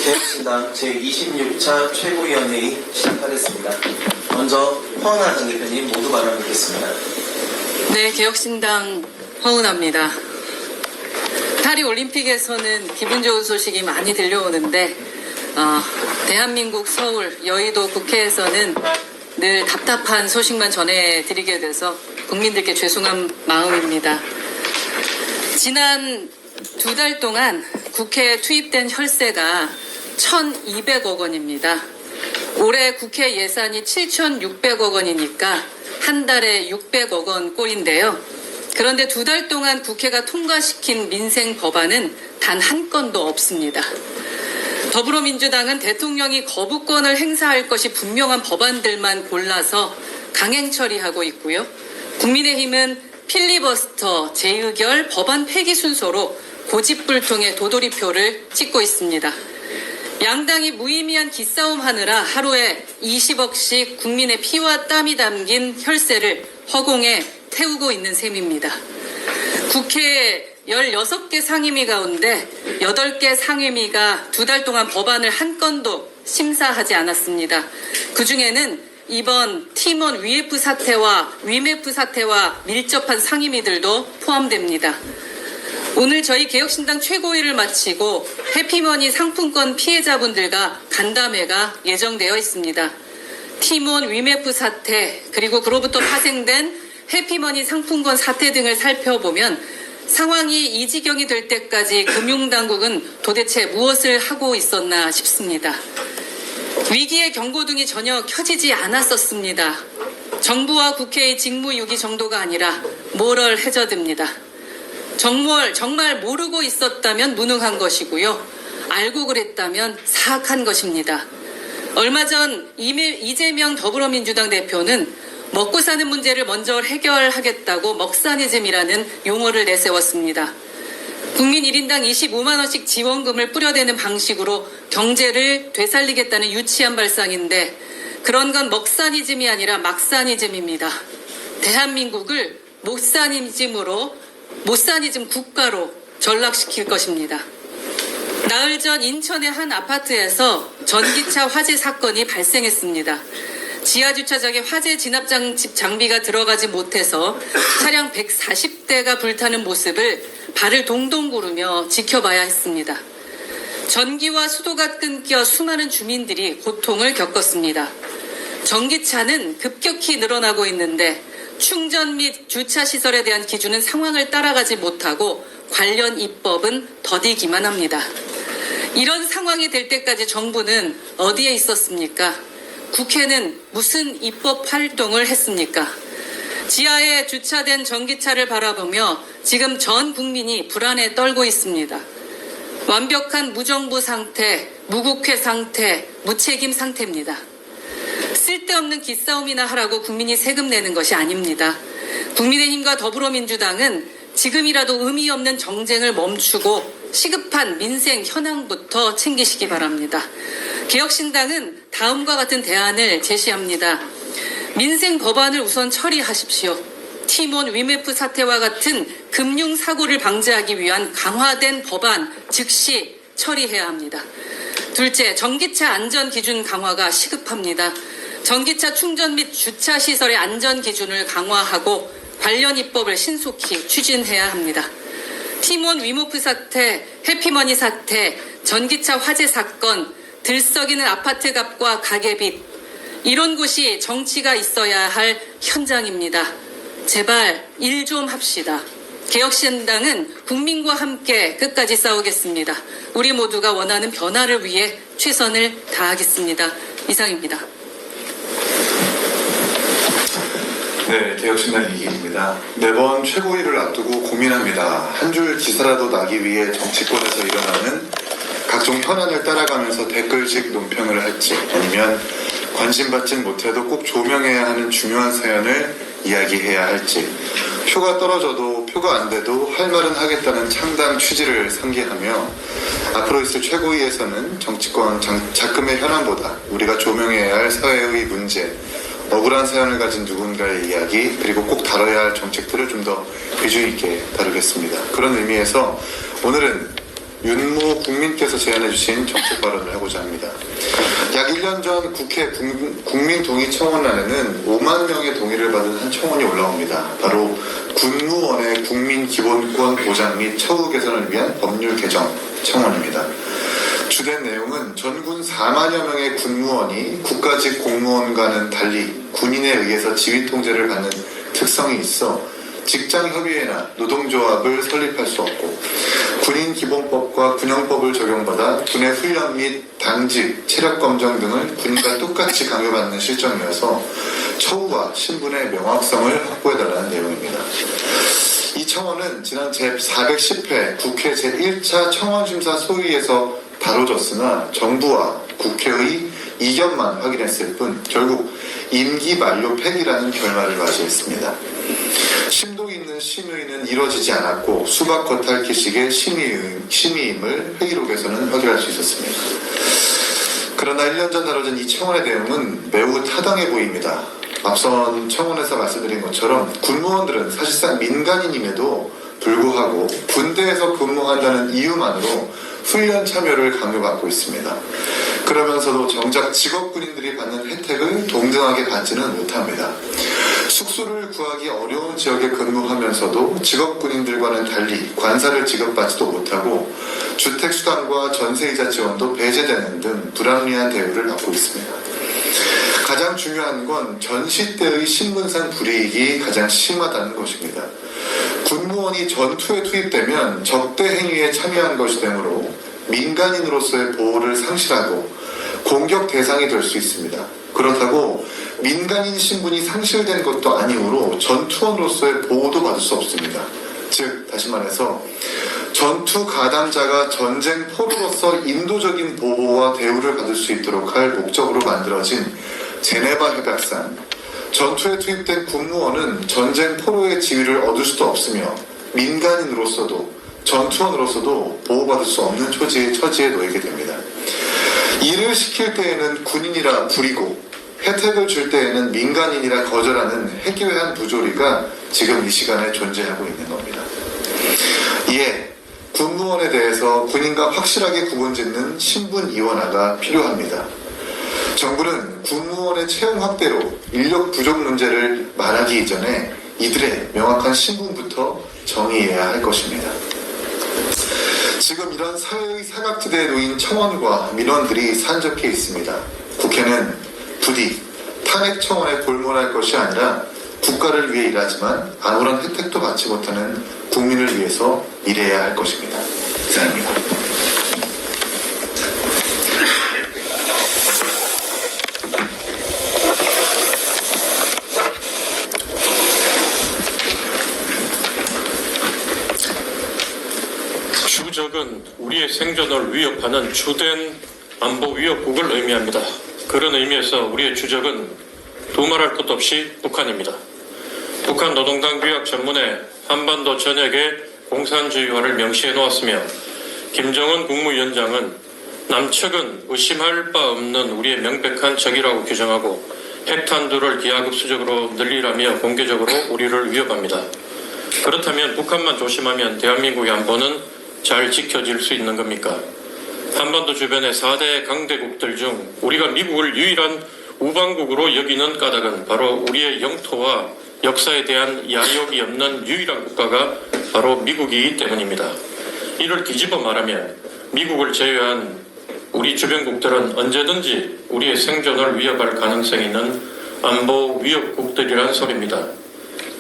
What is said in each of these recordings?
개혁신당 제26차 최고위원회의 시작하겠습니다. 먼저 허은하 전 대표님 모두 발언 듣겠습니다. 네, 개혁신당 허은하입니다. 파리 올림픽에서는 기분 좋은 소식이 많이 들려오는데 대한민국 서울 여의도 국회에서는 늘 답답한 소식만 전해드리게 돼서 국민들께 죄송한 마음입니다. 지난 2달 동안 국회에 투입된 혈세가 1,200억 원입니다. 올해 국회 예산이 7,600억 원이니까 한 달에 600억 원 꼴인데요. 그런데 2달 동안 국회가 통과시킨 민생 법안은 단 한 건도 없습니다. 더불어민주당은 대통령이 거부권을 행사할 것이 분명한 법안들만 골라서 강행 처리하고 있고요. 국민의힘은 필리버스터, 재의결, 법안 폐기 순서로 고집불통의 도돌이표를 찍고 있습니다. 양당이 무의미한 기싸움 하느라 하루에 20억씩 국민의 피와 땀이 담긴 혈세를 허공에 태우고 있는 셈입니다. 국회 16개 상임위 가운데 8개 상임위가 2달 동안 법안을 한 건도 심사하지 않았습니다. 그중에는 이번 팀원 위메프 사태와 밀접한 상임위들도 포함됩니다. 오늘 저희 개혁신당 최고위를 마치고 해피머니 상품권 피해자분들과 간담회가 예정되어 있습니다. 팀원 위메프 사태 그리고 그로부터 파생된 해피머니 상품권 사태 등을 살펴보면 상황이 이 지경이 될 때까지 금융당국은 도대체 무엇을 하고 있었나 싶습니다. 위기의 경고등이 전혀 켜지지 않았었습니다. 정부와 국회의 직무유기 정도가 아니라 모럴 해저드입니다. 정말 모르고 있었다면 무능한 것이고요. 알고 그랬다면 사악한 것입니다. 얼마 전 이재명 더불어민주당 대표는 먹고 사는 문제를 먼저 해결하겠다고 먹사니즘이라는 용어를 내세웠습니다. 국민 1인당 25만 원씩 지원금을 뿌려대는 방식으로 경제를 되살리겠다는 유치한 발상인데 그런 건 먹사니즘이 아니라 막사니즘입니다. 대한민국을 못사니즘 국가로 전락시킬 것입니다. 나흘 전 인천의 한 아파트에서 전기차 화재 사건이 발생했습니다. 지하주차장에 화재 진압 장비가 들어가지 못해서 차량 140대가 불타는 모습을 발을 동동 구르며 지켜봐야 했습니다. 전기와 수도가 끊겨 수많은 주민들이 고통을 겪었습니다. 전기차는 급격히 늘어나고 있는데 충전 및 주차시설에 대한 기준은 상황을 따라가지 못하고 관련 입법은 더디기만 합니다. 이런 상황이 될 때까지 정부는 어디에 있었습니까? 국회는 무슨 입법 활동을 했습니까? 지하에 주차된 전기차를 바라보며 지금 전 국민이 불안에 떨고 있습니다. 완벽한 무정부 상태, 무국회 상태, 무책임 상태입니다. 쓸데없는 기싸움이나 하라고 국민이 세금 내는 것이 아닙니다. 국민의힘과 더불어민주당은 지금이라도 의미 없는 정쟁을 멈추고 시급한 민생 현황부터 챙기시기 바랍니다. 개혁신당은 다음과 같은 대안을 제시합니다. 민생 법안을 우선 처리하십시오. 팀원 위메프 사태와 같은 금융사고를 방지하기 위한 강화된 법안 즉시 처리해야 합니다. 둘째, 전기차 안전기준 강화가 시급합니다. 전기차 충전 및 주차시설의 안전기준을 강화하고 관련 입법을 신속히 추진해야 합니다. 팀원 위메프 사태, 해피머니 사태, 전기차 화재 사건, 들썩이는 아파트 값과 가계빚, 이런 곳이 정치가 있어야 할 현장입니다. 제발 일 좀 합시다. 개혁신당은 국민과 함께 끝까지 싸우겠습니다. 우리 모두가 원하는 변화를 위해 최선을 다하겠습니다. 이상입니다. 네, 개혁신당 이기입니다. 매번 최고위를 앞두고 고민합니다. 한 줄 기사라도 나기 위해 정치권에서 일어나는 각종 현안을 따라가면서 댓글식 논평을 할지 아니면 관심받진 못해도 꼭 조명해야 하는 중요한 사연을 이야기해야 할지 표가 떨어져도 표가 안 돼도 할 말은 하겠다는 창당 취지를 상기하며 앞으로 있을 최고위에서는 정치권 작금의 현안보다 우리가 조명해야 할 사회의 문제, 억울한 사연을 가진 누군가의 이야기, 그리고 꼭 다뤄야 할 정책들을 좀 더 비중 있게 다루겠습니다. 그런 의미에서 오늘은 윤모 국민께서 제안해주신 정책 발언을 하고자 합니다. 약 1년 전 국회 국민동의청원란에는 5만 명의 동의를 받은 한 청원이 올라옵니다. 바로 군무원의 국민기본권 보장 및 처우 개선을 위한 법률 개정 청원입니다. 주된 내용은 전군 4만여 명의 군무원이 국가직 공무원과는 달리 군인에 의해서 지휘 통제를 받는 특성이 있어 직장협의회나 노동조합을 설립할 수 없고 군인 기본법과 군형법을 적용받아 군의 훈련 및 당직, 체력검정 등을 군인과 똑같이 강요받는 실정이어서 처우와 신분의 명확성을 확보해달라는 내용입니다. 이 청원은 지난 제410회 국회 제1차 청원심사 소위에서 다뤄졌으나 정부와 국회의 이견만 확인했을 뿐 결국 임기 만료 폐기라는 결말을 맞이했습니다. 심도 있는 심의는 이뤄지지 않았고 수박 겉핥기식의 심의임을 회의록에서는 확인할 수 있었습니다. 그러나 1년 전 다뤄진 이 청원의 내용은 매우 타당해 보입니다. 앞선 청원에서 말씀드린 것처럼 군무원들은 사실상 민간인임에도 불구하고 군대에서 근무한다는 이유만으로 훈련 참여를 강요받고 있습니다. 그러면서도 정작 직업군인들이 받는 혜택을 동등하게 받지는 못합니다. 숙소를 구하기 어려운 지역에 근무하면서도 직업군인들과는 달리 관사를 지급받지도 못하고 주택수당과 전세이자 지원도 배제되는 등 불합리한 대우를 받고 있습니다. 가장 중요한 건 전시 때의 신분상 불이익이 가장 심하다는 것입니다. 군무원이 전투에 투입되면 적대 행위에 참여한 것이 되므로 민간인으로서의 보호를 상실하고 공격 대상이 될 수 있습니다. 그렇다고 민간인 신분이 상실된 것도 아니므로 전투원으로서의 보호도 받을 수 없습니다. 즉 다시 말해서 전투 가담자가 전쟁 포로로서 인도적인 보호와 대우를 받을 수 있도록 할 목적으로 만들어진 제네바 협약상, 전투에 투입된 군무원은 전쟁 포로의 지위를 얻을 수도 없으며 민간인으로서도 전투원으로서도 보호받을 수 없는 처지에 놓이게 됩니다. 일을 시킬 때에는 군인이라 부리고 혜택을 줄 때에는 민간인이라 거절하는 해괴한 부조리가 지금 이 시간에 존재하고 있는 겁니다. 이에 군무원에 대해서 군인과 확실하게 구분짓는 신분 이원화가 필요합니다. 정부는 군무원의 채용 확대로 인력 부족 문제를 말하기 이전에 이들의 명확한 신분부터 정의해야 할 것입니다. 지금 이런 사회의 사각지대에 놓인 청원과 민원들이 산적해 있습니다. 국회는 부디 탄핵 청원에 골몰할 것이 아니라 국가를 위해 일하지만 아무런 혜택도 받지 못하는 국민을 위해서 일해야 할 것입니다. 이상입니다. 주적은 우리의 생존을 위협하는 주된 안보 위협국을 의미합니다. 그런 의미에서 우리의 주적은 두말할 것도 없이 북한입니다. 북한 노동당 규약 전문에 한반도 전역의 공산주의화를 명시해 놓았으며 김정은 국무위원장은 남측은 의심할 바 없는 우리의 명백한 적이라고 규정하고 핵탄두를 기하급수적으로 늘리라며 공개적으로 우리를 위협합니다. 그렇다면 북한만 조심하면 대한민국의 안보는 잘 지켜질 수 있는 겁니까? 한반도 주변의 4대 강대국들 중 우리가 미국을 유일한 우방국으로 여기는 까닭은 바로 우리의 영토와 역사에 대한 야욕이 없는 유일한 국가가 바로 미국이기 때문입니다. 이를 뒤집어 말하면 미국을 제외한 우리 주변국들은 언제든지 우리의 생존을 위협할 가능성이 있는 안보 위협국들이란 소리입니다.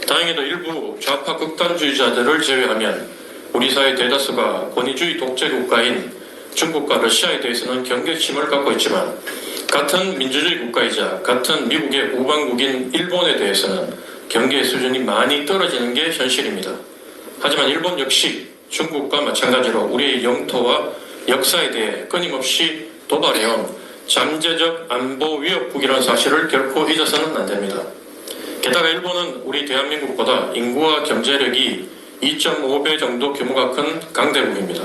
다행히도 일부 좌파 극단주의자들을 제외하면 우리 사회 대다수가 권위주의 독재 국가인 중국과 러시아에 대해서는 경계심을 갖고 있지만 같은 민주주의 국가이자 같은 미국의 우방국인 일본에 대해서는 경계 수준이 많이 떨어지는 게 현실입니다. 하지만 일본 역시 중국과 마찬가지로 우리의 영토와 역사에 대해 끊임없이 도발해온 잠재적 안보 위협국이라는 사실을 결코 잊어서는 안 됩니다. 게다가 일본은 우리 대한민국보다 인구와 경제력이 2.5배 정도 규모가 큰 강대국입니다.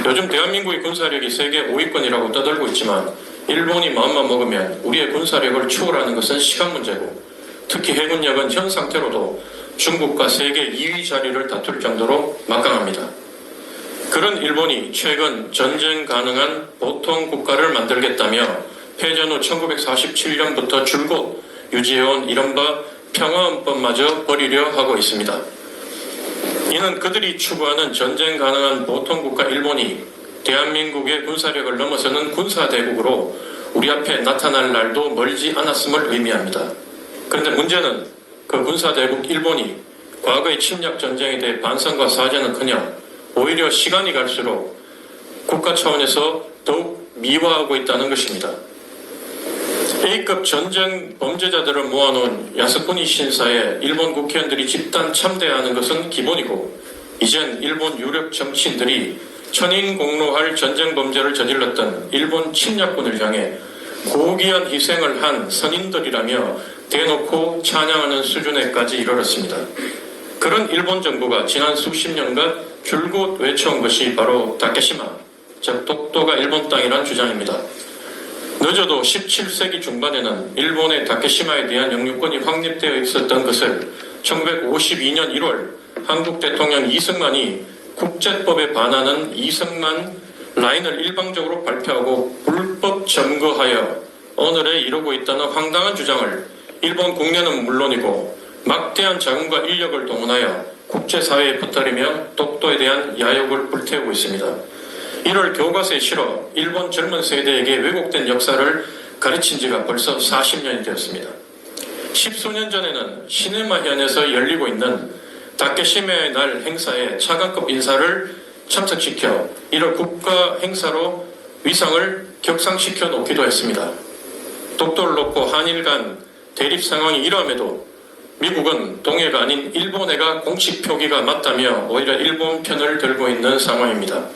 요즘 대한민국의 군사력이 세계 5위권이라고 떠들고 있지만 일본이 마음만 먹으면 우리의 군사력을 추월하는 것은 시간 문제고 특히 해군력은 현 상태로도 중국과 세계 2위 자리를 다툴 정도로 막강합니다. 그런 일본이 최근 전쟁 가능한 보통 국가를 만들겠다며 패전 후 1947년부터 줄곧 유지해온 이른바 평화헌법마저 버리려 하고 있습니다. 이는 그들이 추구하는 전쟁 가능한 보통 국가 일본이 대한민국의 군사력을 넘어서는 군사대국으로 우리 앞에 나타날 날도 멀지 않았음을 의미합니다. 그런데 문제는 그 군사대국 일본이 과거의 침략 전쟁에 대해 반성과 사죄는커녕 오히려 시간이 갈수록 국가 차원에서 더욱 미화하고 있다는 것입니다. A급 전쟁 범죄자들을 모아놓은 야스쿠니 신사에 일본 국회의원들이 집단 참대하는 것은 기본이고, 이젠 일본 유력 정치인들이 천인공노할 전쟁 범죄를 저질렀던 일본 침략군을 향해 고귀한 희생을 한 선인들이라며 대놓고 찬양하는 수준에까지 이르렀습니다. 그런 일본 정부가 지난 수십 년간 줄곧 외쳐온 것이 바로 다케시마, 즉 독도가 일본 땅이라는 주장입니다. 늦어도 17세기 중반에는 일본의 다케시마에 대한 영유권이 확립되어 있었던 것을 1952년 1월 한국 대통령 이승만이 국제법에 반하는 이승만 라인을 일방적으로 발표하고 불법 점거하여 오늘에 이르고 있다는 황당한 주장을 일본 국내는 물론이고 막대한 자금과 인력을 동원하여 국제사회에 퍼뜨리며 독도에 대한 야욕을 불태우고 있습니다. 이를 교과서에 실어 일본 젊은 세대에게 왜곡된 역사를 가르친 지가 벌써 40년이 되었습니다. 10수년 전에는 시네마현에서 열리고 있는 다케시마의 날 행사에 차관급 인사를 참석시켜 이를 국가 행사로 위상을 격상시켜 놓기도 했습니다. 독도를 놓고 한일 간 대립 상황이 이러함에도 미국은 동해가 아닌 일본해가 공식 표기가 맞다며 오히려 일본 편을 들고 있는 상황입니다.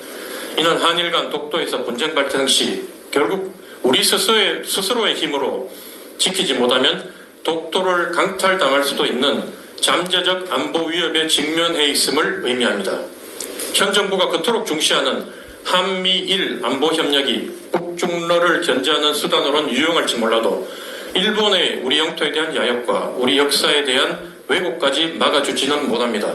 이는 한일 간 독도에서 분쟁 발생 시 결국 우리 스스로의 힘으로 지키지 못하면 독도를 강탈당할 수도 있는 잠재적 안보 위협에 직면해 있음을 의미합니다. 현 정부가 그토록 중시하는 한미일 안보협력이 북중러를 견제하는 수단으로는 유용할지 몰라도 일본의 우리 영토에 대한 야욕과 우리 역사에 대한 왜곡까지 막아주지는 못합니다.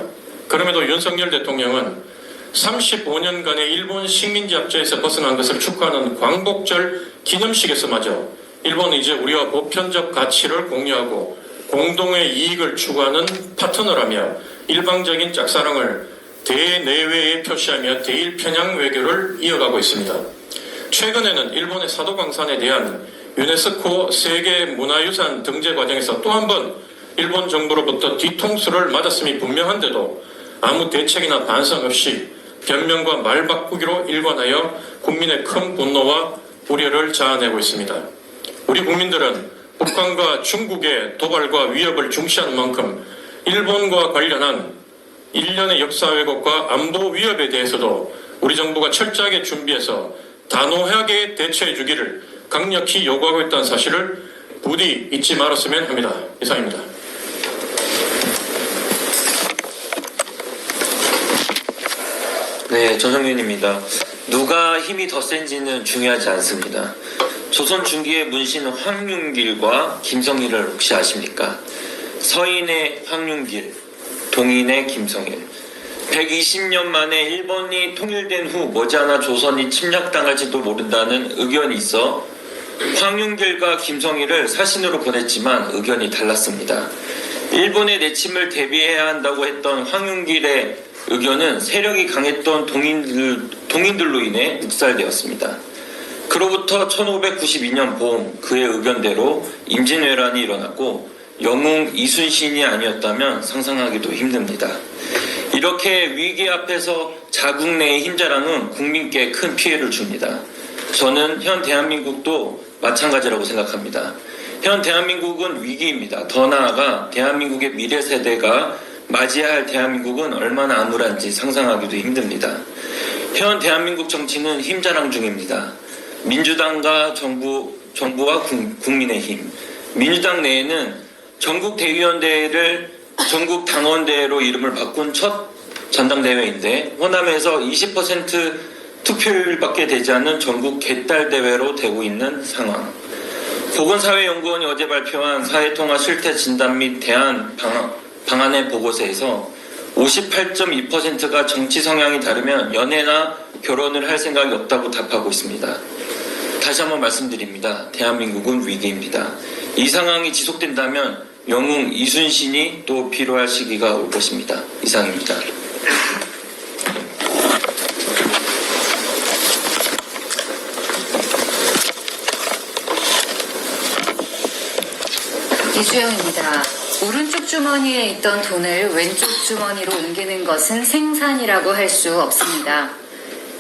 그럼에도 윤석열 대통령은 35년간의 일본 식민지 압제에서 벗어난 것을 축하하는 광복절 기념식에서마저 일본은 이제 우리와 보편적 가치를 공유하고 공동의 이익을 추구하는 파트너라며 일방적인 짝사랑을 대내외에 표시하며 대일편향 외교를 이어가고 있습니다. 최근에는 일본의 사도광산에 대한 유네스코 세계문화유산 등재 과정에서 또 한 번 일본 정부로부터 뒤통수를 맞았음이 분명한데도 아무 대책이나 반성 없이 변명과 말 바꾸기로 일관하여 국민의 큰 분노와 우려를 자아내고 있습니다. 우리 국민들은 북한과 중국의 도발과 위협을 중시하는 만큼 일본과 관련한 일련의 역사 왜곡과 안보 위협에 대해서도 우리 정부가 철저하게 준비해서 단호하게 대처해 주기를 강력히 요구하고 있다는 사실을 부디 잊지 말았으면 합니다. 이상입니다. 네, 전성윤입니다. 누가 힘이 더 센지는 중요하지 않습니다. 조선 중기의 문신 황윤길과 김성일을 혹시 아십니까? 서인의 황윤길, 동인의 김성일. 120년 만에 일본이 통일된 후 머지않아 조선이 침략당할지도 모른다는 의견이 있어 황윤길과 김성일을 사신으로 보냈지만 의견이 달랐습니다. 일본의 내침을 대비해야 한다고 했던 황윤길의 의견은 세력이 강했던 동인들로 인해 묵살되었습니다. 그로부터 1592년 봄 그의 의견대로 임진왜란이 일어났고 영웅 이순신이 아니었다면 상상하기도 힘듭니다. 이렇게 위기 앞에서 자국 내의 힘자랑은 국민께 큰 피해를 줍니다. 저는 현 대한민국도 마찬가지라고 생각합니다. 현 대한민국은 위기입니다. 더 나아가 대한민국의 미래 세대가 맞이해야 할 대한민국은 얼마나 암울한지 상상하기도 힘듭니다. 현 대한민국 정치는 힘자랑 중입니다. 민주당과 정부와 국민의힘. 민주당 내에는 전국 대의원대회를 전국 당원대회로 이름을 바꾼 첫 전당대회인데 호남에서 20% 투표율밖에 되지 않는 전국 개딸대회로 되고 있는 상황. 보건사회연구원이 어제 발표한 사회통합 실태 진단 및 대안 방안의 보고서에서 58.2%가 정치 성향이 다르면 연애나 결혼을 할 생각이 없다고 답하고 있습니다. 다시 한번 말씀드립니다. 대한민국은 위기입니다. 이 상황이 지속된다면 영웅 이순신이 또 필요할 시기가 올 것입니다. 이상입니다. 이주영입니다. 오른쪽 주머니에 있던 돈을 왼쪽 주머니로 옮기는 것은 생산이라고 할 수 없습니다.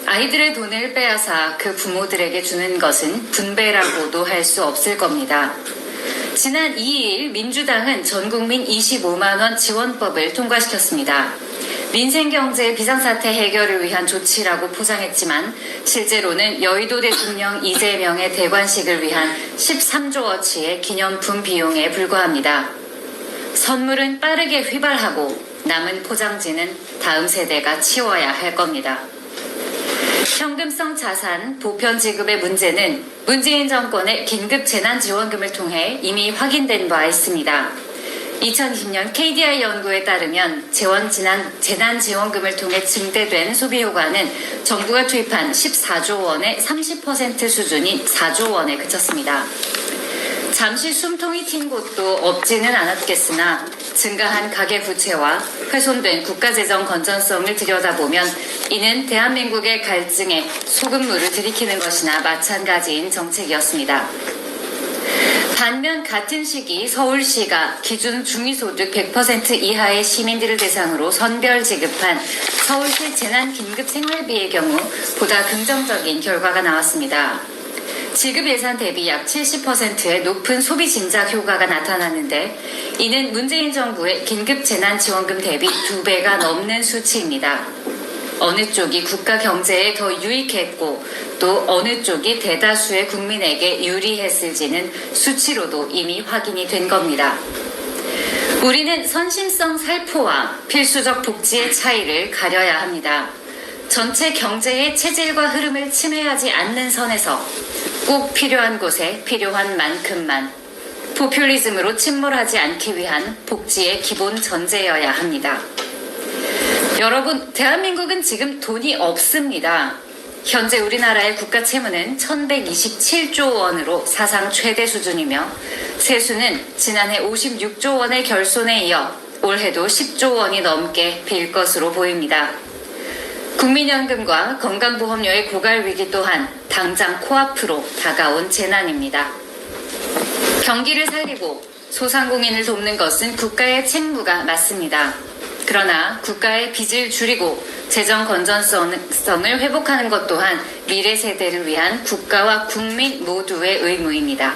아이들의 돈을 빼앗아 그 부모들에게 주는 것은 분배라고도 할 수 없을 겁니다. 지난 2일 민주당은 전국민 25만원 지원법을 통과시켰습니다. 민생경제 비상사태 해결을 위한 조치라고 포장했지만 실제로는 여의도 대통령 이재명의 대관식을 위한 13조어치의 기념품 비용에 불과합니다. 선물은 빠르게 휘발하고 남은 포장지는 다음 세대가 치워야 할 겁니다. 현금성 자산 보편 지급의 문제는 문재인 정권의 긴급 재난지원금을 통해 이미 확인된 바 있습니다. 2020년 KDI 연구에 따르면 재난지원금을 통해 증대된 소비 효과는 정부가 투입한 14조 원의 30% 수준인 4조 원에 그쳤습니다. 잠시 숨통이 튄 곳도 없지는 않았겠으나 증가한 가계부채와 훼손된 국가재정 건전성을 들여다보면 이는 대한민국의 갈증에 소금물을 들이키는 것이나 마찬가지인 정책이었습니다. 반면 같은 시기 서울시가 기준 중위소득 100% 이하의 시민들을 대상으로 선별 지급한 서울시 재난긴급생활비의 경우 보다 긍정적인 결과가 나왔습니다. 지급 예산 대비 약 70%의 높은 소비 진작 효과가 나타났는데 이는 문재인 정부의 긴급재난지원금 대비 2배가 넘는 수치입니다. 어느 쪽이 국가 경제에 더 유익했고 또 어느 쪽이 대다수의 국민에게 유리했을지는 수치로도 이미 확인이 된 겁니다. 우리는 선심성 살포와 필수적 복지의 차이를 가려야 합니다. 전체 경제의 체질과 흐름을 침해하지 않는 선에서 꼭 필요한 곳에 필요한 만큼만 포퓰리즘으로 침몰하지 않기 위한 복지의 기본 전제여야 합니다. 여러분, 대한민국은 지금 돈이 없습니다. 현재 우리나라의 국가 채무는 1127조 원으로 사상 최대 수준이며 세수는 지난해 56조 원의 결손에 이어 올해도 10조 원이 넘게 빌 것으로 보입니다. 국민연금과 건강보험료의 고갈 위기 또한 당장 코앞으로 다가온 재난입니다. 경기를 살리고 소상공인을 돕는 것은 국가의 책무가 맞습니다. 그러나 국가의 빚을 줄이고 재정 건전성을 회복하는 것 또한 미래 세대를 위한 국가와 국민 모두의 의무입니다.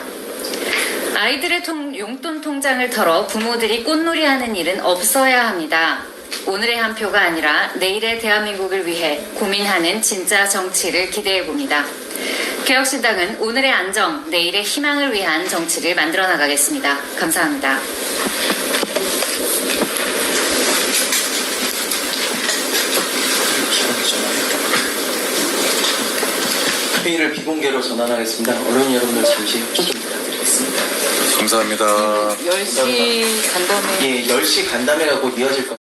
아이들의 용돈 통장을 털어 부모들이 꽃놀이하는 일은 없어야 합니다. 오늘의 한 표가 아니라 내일의 대한민국을 위해 고민하는 진짜 정치를 기대해봅니다. 개혁신당은 오늘의 안정, 내일의 희망을 위한 정치를 만들어 나가겠습니다. 감사합니다. 회의를 비공개로 전환하겠습니다. 언론 여러분들 잠시 협조 좀 부탁드리겠습니다. 감사합니다. 10시 간담회. 예, 10시 간담회가 곧 이어질 겁니다.